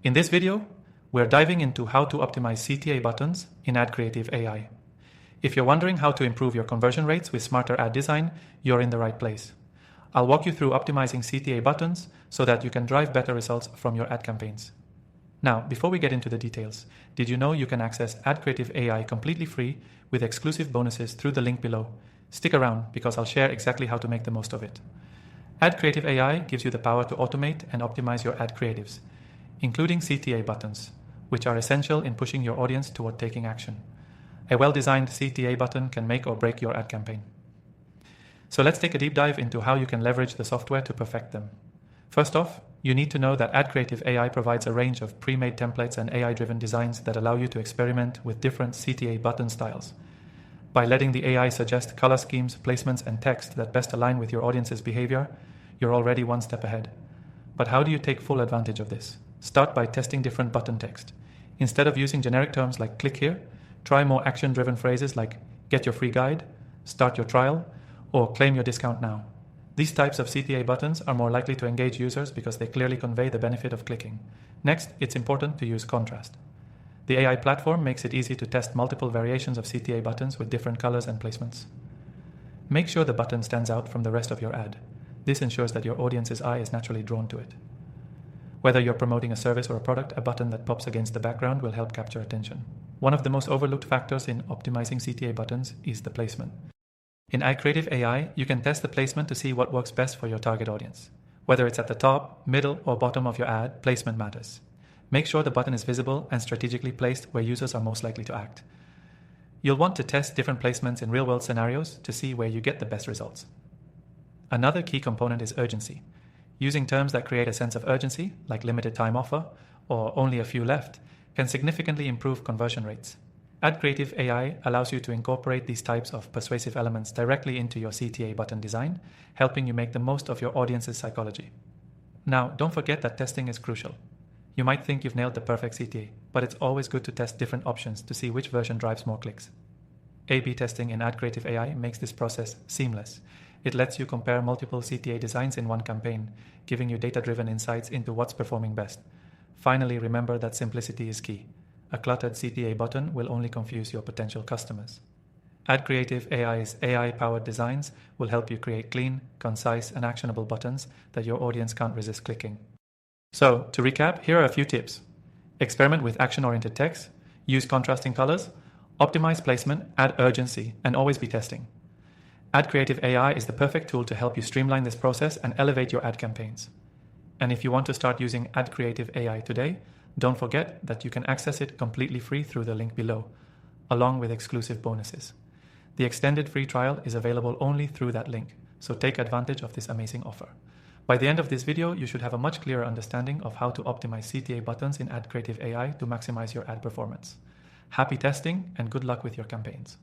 In this video, we're diving into how to optimize CTA buttons in AdCreative AI. If you're wondering how to improve your conversion rates with smarter ad design, you're in the right place. I'll walk you through optimizing CTA buttons so that you can drive better results from your ad campaigns. Now, before we get into the details, did you know you can access AdCreative AI completely free with exclusive bonuses through the link below? Stick around because I'll share exactly how to make the most of it. AdCreative AI gives you the power to automate and optimize your ad creatives, including CTA buttons, which are essential in pushing your audience toward taking action. A well-designed CTA button can make or break your ad campaign. So let's take a deep dive into how you can leverage the software to perfect them. First off, you need to know that AdCreative AI provides a range of pre-made templates and AI-driven designs that allow you to experiment with different CTA button styles. By letting the AI suggest color schemes, placements, and text that best align with your audience's behavior, you're already one step ahead. But how do you take full advantage of this? Start by testing different button text. Instead of using generic terms like click here, try more action-driven phrases like get your free guide, start your trial, or claim your discount now. These types of CTA buttons are more likely to engage users because they clearly convey the benefit of clicking. Next, it's important to use contrast. The AI platform makes it easy to test multiple variations of CTA buttons with different colors and placements. Make sure the button stands out from the rest of your ad. This ensures that your audience's eye is naturally drawn to it. Whether you're promoting a service or a product, a button that pops against the background will help capture attention. One of the most overlooked factors in optimizing CTA buttons is the placement. In AdCreative AI, you can test the placement to see what works best for your target audience. Whether it's at the top, middle, or bottom of your ad, placement matters. Make sure the button is visible and strategically placed where users are most likely to act. You'll want to test different placements in real-world scenarios to see where you get the best results. Another key component is urgency. Using terms that create a sense of urgency, like limited time offer or only a few left, can significantly improve conversion rates. AdCreative AI allows you to incorporate these types of persuasive elements directly into your CTA button design, helping you make the most of your audience's psychology. Now, don't forget that testing is crucial. You might think you've nailed the perfect CTA, but it's always good to test different options to see which version drives more clicks. A/B testing in AdCreative AI makes this process seamless. It lets you compare multiple CTA designs in one campaign, giving you data-driven insights into what's performing best. Finally, remember that simplicity is key. A cluttered CTA button will only confuse your potential customers. AdCreative AI's AI-powered designs will help you create clean, concise, and actionable buttons that your audience can't resist clicking. So, to recap, here are a few tips. Experiment with action-oriented text, use contrasting colors, optimize placement, add urgency, and always be testing. AdCreative AI is the perfect tool to help you streamline this process and elevate your ad campaigns. And if you want to start using AdCreative AI today, don't forget that you can access it completely free through the link below, along with exclusive bonuses. The extended free trial is available only through that link, so take advantage of this amazing offer. By the end of this video, you should have a much clearer understanding of how to optimize CTA buttons in AdCreative AI to maximize your ad performance. Happy testing and good luck with your campaigns.